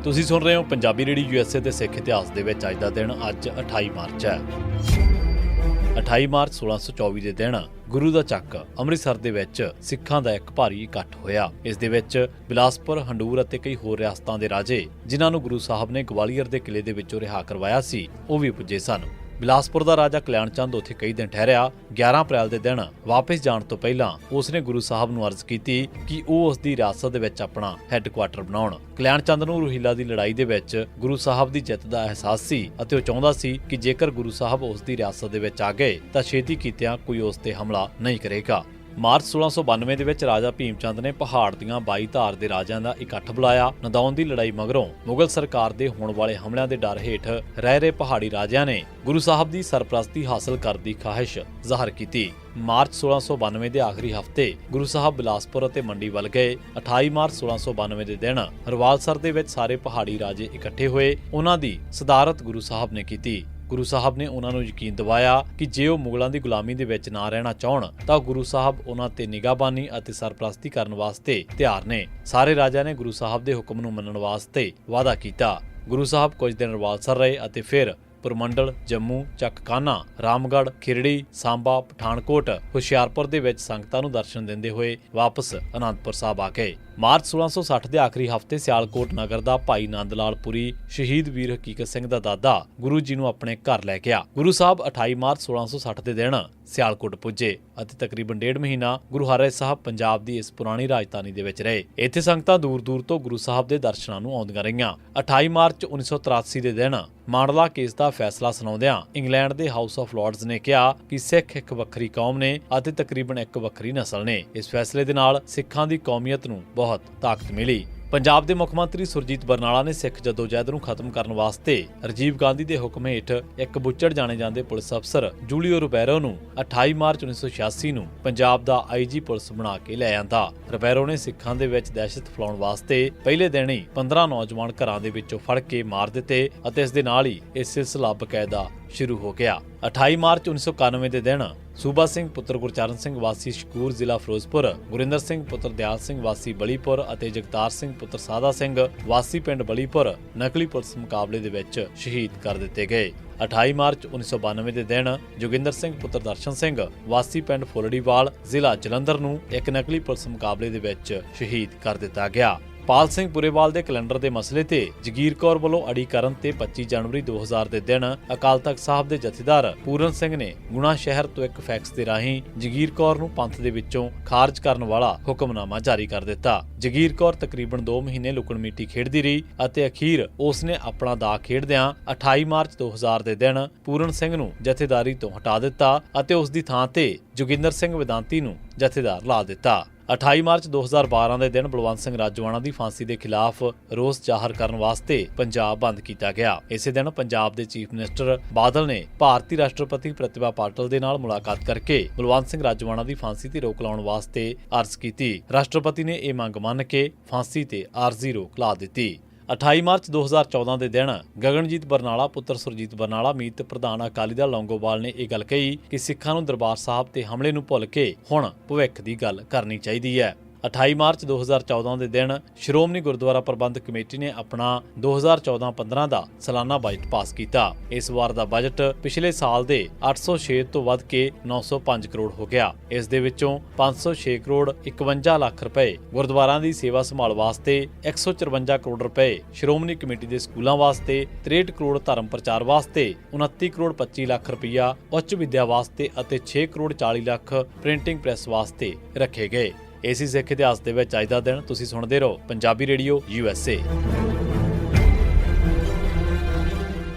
ਤੁਸੀਂ ਸੁਣ ਰਹੇ ਹੋ ਪੰਜਾਬੀ ਰੇਡੀਓ USA ਤੇ ਸਿੱਖ ਇਤਿਹਾਸ ਦੇ ਵਿੱਚ ਅੱਜ ਦਾ ਦਿਨ ਅੱਜ 28 ਮਾਰਚ ਹੈ। 28 ਮਾਰਚ 1624 ਦੇ ਦਿਨ ਗੁਰੂ ਦਾ ਚੱਕ ਅੰਮ੍ਰਿਤਸਰ ਦੇ ਵਿੱਚ ਸਿੱਖਾਂ ਦਾ ਇੱਕ ਭਾਰੀ ਇਕੱਠ ਹੋਇਆ। ਇਸ ਦੇ ਵਿੱਚ ਬਿਲਾਸਪੁਰ, ਹੰਡੂਰ ਅਤੇ ਕਈ ਹੋਰ ਰਿਆਸਤਾਂ ਦੇ ਰਾਜੇ ਜਿਨ੍ਹਾਂ ਨੂੰ ਗੁਰੂ ਸਾਹਿਬ ਨੇ ਗਵਾਲੀਅਰ ਦੇ ਕਿਲੇ ਦੇ ਵਿੱਚੋਂ ਰਿਹਾ ਕਰਵਾਇਆ ਸੀ, ਉਹ ਵੀ ਪੁੱਜੇ ਸਨ। ਬਿਲਾਸਪੁਰ ਦਾ ਰਾਜਾ ਕਲਿਆਣ ਚੰਦ ਉੱਥੇ ਕਈ ਦਿਨ ਠਹਿਰਿਆ। 11 ਅਪ੍ਰੈਲ ਦੇ ਦਿਨ ਵਾਪਸ ਜਾਣ ਤੋਂ ਪਹਿਲਾਂ ਉਸਨੇ ਗੁਰੂ ਸਾਹਿਬ ਨੂੰ ਅਰਜ਼ ਕੀਤੀ ਕਿ ਉਹ ਉਸ ਦੀ ਰਿਆਸਤ ਦੇ ਵਿੱਚ ਆਪਣਾ ਹੈੱਡਕੁਆਟਰ ਬਣਾਉਣ। ਕਲਿਆਣ ਚੰਦ ਨੂੰ ਰੋਹਿਲਾ ਦੀ ਲੜਾਈ ਦੇ ਵਿੱਚ ਗੁਰੂ ਸਾਹਿਬ ਦੀ ਜਿੱਤ ਦਾ ਅਹਿਸਾਸ ਸੀ ਅਤੇ ਉਹ ਚਾਹੁੰਦਾ ਸੀ ਕਿ ਜੇਕਰ ਗੁਰੂ ਸਾਹਿਬ ਉਸ ਦੀ ਰਿਆਸਤ ਦੇ ਵਿੱਚ ਆ ਗਏ ਤਾਂ ਛੇਤੀ ਕੀਤਿਆਂ ਕੋਈ ਉਸ ਤੇ ਹਮਲਾ ਨਹੀਂ ਕਰੇਗਾ। ਮਾਰਚ 1692 ਦੇ ਵਿੱਚ ਰਾਜਾ ਭੀਮ ਚੰਦ ਨੇ ਪਹਾੜ ਦੀਆਂ 22 ਧਾਰ ਦੇ ਰਾਜਿਆਂ ਦਾ ਇਕੱਠ ਬੁਲਾਇਆ। ਨਦੌਨ ਦੀ ਲੜਾਈ ਮਗਰੋਂ ਮੁਗਲ ਸਰਕਾਰ ਦੇ ਹੋਣ ਵਾਲੇ ਹਮਲਿਆਂ ਦੇ ਡਰ ਹੇਠ ਰਹਿ ਰਹੇ ਪਹਾੜੀ ਰਾਜਿਆਂ ਨੇ ਗੁਰੂ ਸਾਹਿਬ ਦੀ ਸਰਪ੍ਰਸਤੀ ਹਾਸਲ ਕਰਨ ਦੀ ਖਾਹਿਸ਼ ਜ਼ਾਹਰ ਕੀਤੀ। ਮਾਰਚ 1692 ਦੇ ਆਖਰੀ ਹਫ਼ਤੇ ਗੁਰੂ ਸਾਹਿਬ ਬਿਲਾਸਪੁਰ ਅਤੇ ਮੰਡੀ ਵੱਲ ਗਏ। 28 ਮਾਰਚ 1692 ਦੇ ਦਿਨ ਰਵਾਲਸਰ ਦੇ ਵਿੱਚ ਸਾਰੇ ਪਹਾੜੀ ਰਾਜੇ ਇਕੱਠੇ ਹੋਏ। ਉਹਨਾਂ ਦੀ ਸਦਾਰਤ ਗੁਰੂ ਸਾਹਿਬ ਨੇ ਕੀਤੀ। ਗੁਰੂ ਸਾਹਿਬ ਨੇ ਉਹਨਾਂ ਨੂੰ ਯਕੀਨ ਦਿਵਾਇਆ ਕਿ ਜੇ ਉਹ ਮੁਗਲਾਂ ਦੀ ਗੁਲਾਮੀ ਦੇ ਵਿੱਚ ਨਾ ਰਹਿਣਾ ਚਾਹਣ ਤਾਂ ਗੁਰੂ ਸਾਹਿਬ ਉਹਨਾਂ ਤੇ ਨਿਗਾਹਬਾਨੀ ਅਤੇ ਸਰਪ੍ਰਸਤੀ ਕਰਨ ਵਾਸਤੇ ਤਿਆਰ ਨੇ। ਸਾਰੇ ਰਾਜਿਆਂ ਨੇ ਗੁਰੂ ਸਾਹਿਬ ਦੇ ਹੁਕਮ ਨੂੰ ਮੰਨਣ ਵਾਸਤੇ ਵਾਅਦਾ ਕੀਤਾ। ਗੁਰੂ ਸਾਹਿਬ ਕੁਝ ਦਿਨ ਰਵਾਲਸਰ ਰਹੇ ਅਤੇ ਫਿਰ ਪੁਰਮੰਡਲ, ਜੰਮੂ, ਚੱਕ ਕਾਨਾ, ਰਾਮਗੜ੍ਹ, ਖਿਰੜੀ, ਸਾਂਬਾ, ਪਠਾਨਕੋਟ, ਹੁਸ਼ਿਆਰਪੁਰ ਦੇ ਵਿੱਚ ਸੰਗਤਾਂ ਨੂੰ ਦਰਸ਼ਨ ਦਿੰਦੇ ਹੋਏ ਵਾਪਸ ਅਨੰਦਪੁਰ ਸਾਹਿਬ ਆ ਗਏ। ਮਾਰਚ 1660 ਦੇ ਆਖਰੀ ਹਫ਼ਤੇ ਸਿਆਲਕੋਟ ਨਗਰ ਦਾ ਭਾਈ ਨੰਦ ਲਾਲ ਪੁਰੀ ਸ਼ਹੀਦ ਵੀਰ ਹਕੀਕਤ ਸਿੰਘ ਦਾ ਦਾਦਾ ਗੁਰੂ ਜੀ ਨੂੰ ਆਪਣੇ ਘਰ ਲੈ ਗਿਆ। ਗੁਰੂ ਸਾਹਿਬ 28 ਮਾਰਚ 1660 ਦੇ ਦਿਨ ਸਿਆਲਕੋਟ ਪੁੱਜੇ ਅਤੇ ਤਕਰੀਬਨ 1.5 ਮਹੀਨਾ ਗੁਰੂ ਹਰਿ ਸਾਹਿਬ ਪੰਜਾਬ ਦੀ ਇਸ ਪੁਰਾਣੀ ਰਾਜਧਾਨੀ ਦੇ ਵਿੱਚ ਰਹੇ। ਇੱਥੇ ਸੰਗਤਾਂ ਦੂਰ-ਦੂਰ ਤੋਂ ਗੁਰੂ ਸਾਹਿਬ ਦੇ ਦਰਸ਼ਨਾਂ ਨੂੰ ਆਉਂਦੀਆਂ ਰਹੀਆਂ। 28 ਮਾਰਚ 1983 ਦੇ ਦਿਨ ਮਾਂਡਲਾ ਕੇਸ ਦਾ ਫੈਸਲਾ ਸੁਣਾਉਂਦਿਆਂ ਇੰਗਲੈਂਡ ਦੇ ਹਾਊਸ ਆਫ ਲਾਰਡਜ਼ ਨੇ ਕਿਹਾ ਕਿ ਸਿੱਖ ਇੱਕ ਵੱਖਰੀ ਕੌਮ ਨੇ ਅਤੇ ਤਕਰੀਬਨ ਇੱਕ ਵੱਖਰੀ ਨਸਲ ਨੇ। ਇਸ ਫੈਸਲੇ ਦੇ ਨਾਲ ਸਿੱਖਾਂ ਦੀ ਕੌਮੀਅਤ ਨੂੰ ਬਹੁਤ ਤਾਕਤ ਮਿਲੀ। ਪੰਜਾਬ ਦੇ ਮੁੱਖ ਮੰਤਰੀ ਸੁਰਜੀਤ ਬਰਨਾਲਾ ਨੇ ਸਿੱਖ ਜਦੋਜਹਿਦ ਨੂੰ ਖਤਮ ਕਰਨ ਵਾਸਤੇ ਰਾਜੀਵ ਗਾਂਧੀ ਦੇ ਹੁਕਮ ਹੇਠ ਇੱਕ ਬੁੱਚੜ ਜਾਣੇ ਜਾਂਦੇ ਪੁਲਿਸ ਅਫਸਰ ਜੂਲੀਓ ਰੁਬੈਰੋ ਨੂੰ 28 ਮਾਰਚ 1986 ਨੂੰ ਪੰਜਾਬ ਦਾ IG ਪੁਲਿਸ ਬਣਾ ਕੇ ਲੈ ਆਂਦਾ। ਰੁਬੈਰੋ ਨੇ ਸਿੱਖਾਂ ਦੇ ਵਿੱਚ ਦਹਿਸ਼ਤ ਫੈਲਾਉਣ ਵਾਸਤੇ ਪਹਿਲੇ ਦਿਨ ਹੀ 15 ਨੌਜਵਾਨ ਘਰਾਂ ਦੇ ਵਿੱਚੋਂ ਫੜ ਕੇ ਮਾਰ ਦਿੱਤੇ ਅਤੇ ਇਸ ਦੇ ਨਾਲ ਹੀ ਇਹ ਸਿਲਸਿਲਾ ਬਕਾਇਦਾ ਸ਼ੁਰੂ ਹੋ ਗਿਆ। 28 ਮਾਰਚ 1991 ਦੇ ਦਿਨ ਸੂਬਾ ਸਿੰਘ ਪੁੱਤਰ ਗੁਰਚਰਨ ਸਿੰਘ ਵਾਸੀ ਸ਼ਕੂਰ ਜ਼ਿਲ੍ਹਾ ਫਿਰੋਜ਼ਪੁਰ, ਗੁਰਿੰਦਰ ਸਿੰਘ ਪੁੱਤਰ ਦਿਆਲ ਸਿੰਘ ਵਾਸੀ ਬਲੀਪੁਰ ਅਤੇ ਜਗਤਾਰ ਸਿੰਘ ਪੁੱਤਰ ਸਾਦਾ ਸਿੰਘ ਵਾਸੀ ਪਿੰਡ ਬਲੀਪੁਰ ਨਕਲੀ ਪੁਲਿਸ ਮੁਕਾਬਲੇ ਦੇ ਵਿੱਚ ਸ਼ਹੀਦ ਕਰ ਦਿੱਤੇ ਗਏ। 28 ਮਾਰਚ 1992 ਦੇ ਦਿਨ ਜੋਗਿੰਦਰ ਸਿੰਘ ਪੁੱਤਰ ਦਰਸ਼ਨ ਸਿੰਘ ਵਾਸੀ ਪਿੰਡ ਫੁੱਲੜੀਵਾਲ ਜ਼ਿਲ੍ਹਾ ਜਲੰਧਰ ਨੂੰ ਇੱਕ ਨਕਲੀ ਪੁਲਿਸ ਮੁਕਾਬਲੇ ਦੇ ਵਿੱਚ ਸ਼ਹੀਦ ਕਰ ਦਿੱਤਾ ਗਿਆ। ਪਾਲ ਸਿੰਘ ਪੁਰੇਵਾਲ ਦੇ ਕੈਲੰਡਰ ਦੇ ਮਸਲੇ ਤੇ ਜਗੀਰ ਕੌਰ ਵੱਲੋਂ ਅੜੀ ਕਰਨ ਤੇ 25 ਜਨਵਰੀ 2000 ਦੇ ਦਿਨ ਅਕਾਲ ਤਖਤ ਸਾਹਿਬ ਦੇ ਜਥੇਦਾਰ ਪੂਰਨ ਸਿੰਘ ਨੇ ਗੁਣਾ ਸ਼ਹਿਰ ਤੋਂ ਇੱਕ ਫੈਕਸ ਦੇ ਰਾਹੀਂ ਜਗੀਰ ਕੌਰ ਨੂੰ ਪੰਥ ਦੇ ਵਿੱਚੋਂ ਖਾਰਜ ਕਰਨ ਵਾਲਾ ਹੁਕਮਨਾਮਾ ਜਾਰੀ ਕਰ ਦਿੱਤਾ। ਜਗੀਰ ਕੌਰ ਤਕਰੀਬਨ 2 ਮਹੀਨੇ ਲੁਕਣ ਮੀਟੀ ਖੇਡਦੀ ਰਹੀ ਅਤੇ ਅਖੀਰ ਉਸ ਨੇ ਆਪਣਾ ਦਾਅ ਖੇਡਦਿਆਂ 28 ਮਾਰਚ 2000 ਦੇ ਦਿਨ ਪੂਰਨ ਸਿੰਘ ਨੂੰ ਜਥੇਦਾਰੀ ਤੋਂ ਹਟਾ ਦਿੱਤਾ ਅਤੇ ਉਸ ਦੀ ਥਾਂ ਤੇ ਜੋਗਿੰਦਰ ਸਿੰਘ ਵਿਦਾਂਤੀ ਨੂੰ ਜਥੇਦਾਰ ਲਾ ਦਿੱਤਾ। 28 ਮਾਰਚ 2012 ਦੇ ਦਿਨ ਬਲਵੰਤ ਸਿੰਘ ਰਾਜੋਆਣਾ ਦੀ ਫਾਂਸੀ ਦੇ ਖਿਲਾਫ ਰੋਸ ਜ਼ਾਹਰ ਕਰਨ ਵਾਸਤੇ ਪੰਜਾਬ ਬੰਦ ਕੀਤਾ ਗਿਆ। ਇਸੇ ਦਿਨ ਪੰਜਾਬ ਦੇ ਚੀਫ ਮਿਨਿਸਟਰ ਬਾਦਲ ਨੇ ਭਾਰਤੀ ਰਾਸ਼ਟਰਪਤੀ ਪ੍ਰਤਿਭਾ ਪਾਟਿਲ ਦੇ ਨਾਲ ਮੁਲਾਕਾਤ ਕਰਕੇ ਬਲਵੰਤ ਸਿੰਘ ਰਾਜੋਆਣਾ ਦੀ ਫਾਂਸੀ ਤੇ ਰੋਕ ਲਾਉਣ ਵਾਸਤੇ ਅਰਜ਼ ਕੀਤੀ। ਰਾਸ਼ਟਰਪਤੀ ਨੇ ਇਹ ਮੰਗ ਮੰਨ ਕੇ ਫਾਂਸੀ ਤੇ ਆਰਜ਼ੀ ਰੋਕ ਲਾ ਦਿੱਤੀ। 28 ਮਾਰਚ 2014 ਦੇ ਦਿਨ ਗਗਨਜੀਤ ਬਰਨਾਲਾ ਪੁੱਤਰ ਸੁਰਜੀਤ ਬਰਨਾਲਾ ਮੀਤ ਪ੍ਰਧਾਨ ਅਕਾਲੀ ਦਲ ਲੌਂਗੋਵਾਲ ਨੇ ਇਹ ਗੱਲ ਕਹੀ ਕਿ ਸਿੱਖਾਂ ਨੂੰ ਦਰਬਾਰ ਸਾਹਿਬ ਤੇ ਹਮਲੇ ਨੂੰ ਭੁੱਲ ਕੇ ਹੁਣ ਭਵਿੱਖ ਦੀ ਗੱਲ ਕਰਨੀ ਚਾਹੀਦੀ ਹੈ। 28 ਮਾਰਚ 2014 ਦੇ ਦਿਨ ਸ਼੍ਰੋਮਣੀ ਗੁਰਦੁਆਰਾ ਪ੍ਰਬੰਧਕ ਕਮੇਟੀ ਨੇ ਆਪਣਾ 2014-15 ਦਾ ਸਾਲਾਨਾ ਬਜਟ ਪਾਸ ਕੀਤਾ। ਇਸ ਵਾਰ ਦਾ ਬਜਟ ਪਿਛਲੇ ਸਾਲ ਦੇ 806 ਤੋਂ ਵੱਧ ਕੇ 905 ਕਰੋੜ ਹੋ ਗਿਆ। ਇਸ ਦੇ ਵਿੱਚੋਂ 506 ਕਰੋੜ 51 ਲੱਖ ਰੁਪਏ ਗੁਰਦੁਆਰਾਂ ਦੀ ਸੇਵਾ ਸੰਭਾਲ ਵਾਸਤੇ, 154 ਕਰੋੜ ਰੁਪਏ ਸ਼੍ਰੋਮਣੀ ਕਮੇਟੀ ਦੇ ਸਕੂਲਾਂ ਵਾਸਤੇ, 63 ਕਰੋੜ ਧਰਮ ਪ੍ਰਚਾਰ ਵਾਸਤੇ, 29 ਕਰੋੜ 25 ਲੱਖ ਰੁਪਈਆ ਉੱਚ ਵਿਦਿਆ ਵਾਸਤੇ ਅਤੇ 6 ਕਰੋੜ 40 ਲੱਖ ਪ੍ਰਿੰਟਿੰਗ ਪ੍ਰੈਸ ਵਾਸਤੇ ਰੱਖੇ ਗਏ। ਇਸੇ ਸਿੱਖ ਇਤਿਹਾਸ ਦੇ ਵਿੱਚ ਅੱਜ ਦਾ ਦਿਨ ਤੁਸੀਂ ਸੁਣਦੇ ਰਹੋ ਪੰਜਾਬੀ ਰੇਡੀਓ USA।